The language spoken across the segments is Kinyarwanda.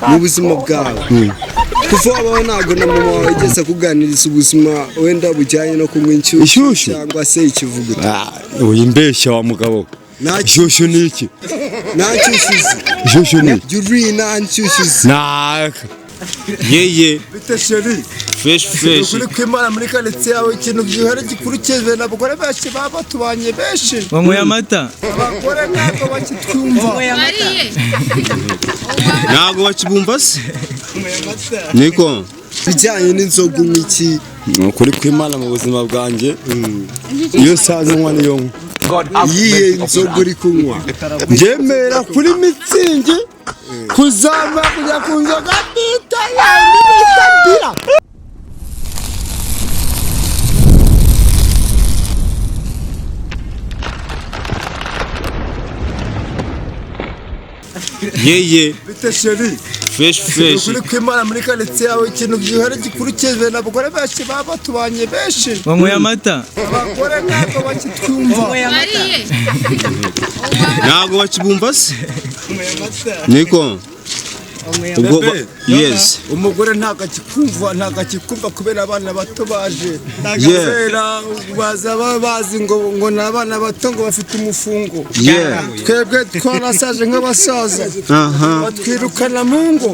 mu buzima bwawe kuva wabaho ntago na mama wawe igeze kuganiriza ubuzima wenda bujyanye no kunywa inshyushyu cyangwa se ikivuguto. Uyimbeshya wa mugabo. Inshyushyu ni iki? Nta nshyushyu. Inshyushyu ni Juri nta nshyushyu. Yeye bite sheri fresh kuri kwimana muri kaletse yawe ikintu gihari gikuru cyeze nabagore bashi baba tubanye beshi wanyweye amata abagore ntabwo bakitwumva ntabwo bakibumva se niko bijyanye n'inzoga umiki kuri kwimana mu buzima bwanjye iyo saze nkwa niyo yiye inzoga uri kunywa ngemera kuri mitsingi kuzama kujya kunzoga bita yawe bitabira yeye bite sheri fresh kuri kwimana muri kaletse yawe ikintu gihari gikuru cyeze nabagore bashi baba tubanye beshi wanyweye amata abagore ntabwo bakitwumva ntabwo bakibumva se niko yes umugore ntabwo akikumva kubera abana bato baje kubera bazi ngo n'abana bato ngo bafite umufungo twebwe twarasaje nk'abasaza batwirukana mu ngo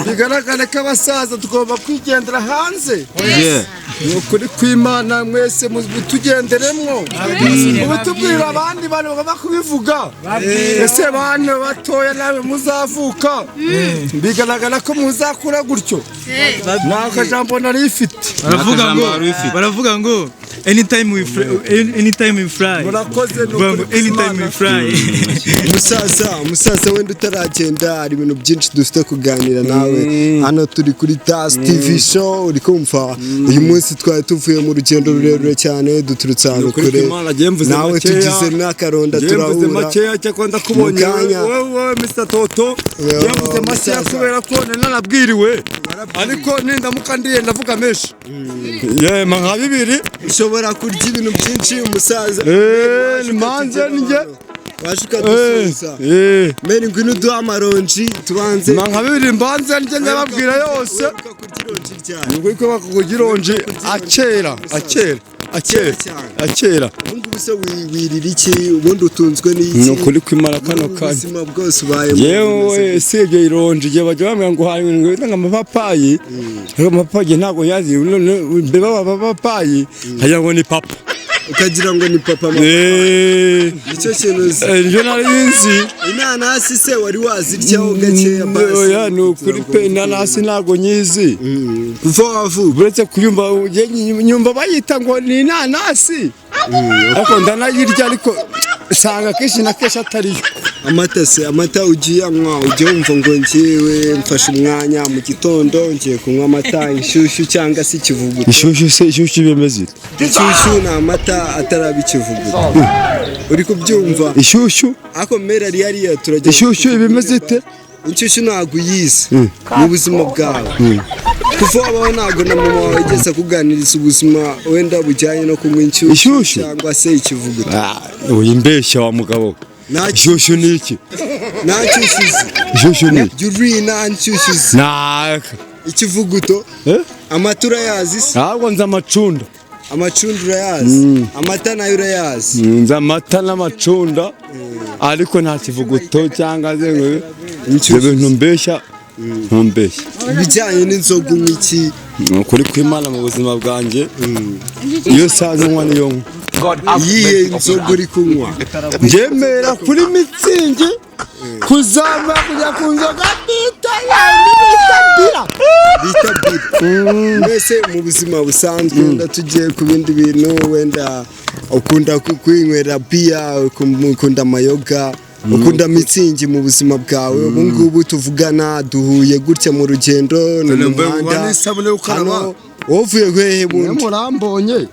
bigaragara ko abasaza tugomba kwigendera hanze ni ukuri kw'Imana mwese tugenderemwo ubu tubwira abandi bantu bagomba kubivuga ese bana batoya nawe muzavuka bigaragara ko muzakura gutyo nta kajambo nari ifite baravuga ngo anytime we fry musaza wenda utaragenda hari ibintu byinshi dufite kuganira nawe hano turi kuri TAS TV show uri kumva uyu munsi twari tuvuye mu rugendo rurerure cyane duturutse ahantu kure nawe tugize n'akaronda turahura makeya cyangwa ndakubonye wowe Mr Toto yavuze makeya kubera ko nanabwiriwe ariko nindamuka ndiye ndavuga menshi yema nka bibiri ushobora kurya ibintu byinshi umusaza ni manze njye washuka dusubiza meni ngwino duha amaronji tubanze nka bibiri mbanze njye ndababwira yose ngo ko bakugironji akera ubundi buse wirira iki ubundi utunzwe n'iki no kuri kwimara kano kanya ubuzima bwose ubaye yewe sibye ironji je bajya bamwe ngo hari ngo amapapayi amapapayi ntago yazi mbeba abapapayi haya ngo ni papa ukagira ngo ni papa icyo kintu nje narinzi inanasi se wari waziryaho gakeya basi ya no kuri pe inanasi ntago nyizi vuba buretse kuyumva nyumva bayita ngo ni inanasi ariko ndanayirya ariko sanga keshi na keshi atariyo amata ugiye anywa ujye wumva ngo ngiwe mfashe umwanya mu gitondo ngiye kunywa amata inshyushyu cyangwa se ikivuguto inshyushyu bimeze inshyushyu ni amata ataraba ikivuguto uri kubyumva inshyushyu ako mera yariya turajya inshyushyu bimeze ite inshyushyu ntago uyizi mu buzima bwawe kuva wabaho ntago na mama wawe igeze kuganiriza ubuzima wenda bujyanye no kunywa inshyushyu cyangwa se ikivuguto. Uyimbeshya wa mugabo. Inshyushyu ni iki? Nta nshyushyu. Inshyushyu ni Juri nta nshyushyu. Ikivuguto amatura yazi se ntabwo nza amacunda urayazi amata nayo urayazi nza amata n'amacunda ariko nta kivuguto cyangwa se ngo ibintu mbeshya ntumbeshya ibijyanye n'inzoga umiki kuri kwimana mu buzima bwanjye iyo saze nkwa niyo yiye inzoga uri kunywa ngemera kuri mitsingi kuzama kujya kunzoga bita yawe bitabira mbese mu buzima busanzwe wenda tugiye ku bindi bintu wenda ukunda kwinywera biya ukunda amayoga ukunda mitsingi mu buzima bwawe ubu ngubu tuvugana duhuye gutya mu rugendo mu muhanda hano wovuye hehe bundi murambonye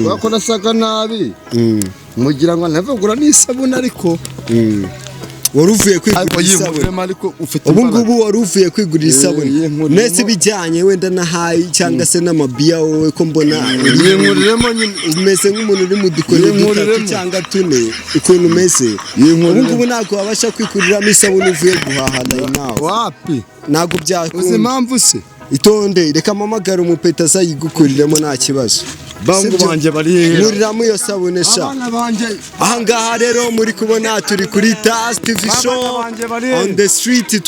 bakora saga nabi mugira ngo ntavugura n'isabune ariko wari uvuye kwigurira isabune ubu ngubu wari uvuye kwigurira isabune nese bijyanye wenda na hayi cyangwa se n'amabiya wowe ko mbona umeze nk'umuntu uri mu dukoni dutatu cyangwa tune ukuntu umeze ubu ngubu ntabwo wabasha kwikuriramo isabune uvuye guhahana nawe wapi ntabwo byakunda uzi impamvu se itonde reka mpamagara umupeta azayigukuriramo nta kibazo bangu banje bari muriramo iyo sabune sha aha ngaha rero muri kubona turi kuri Tas TV show on the street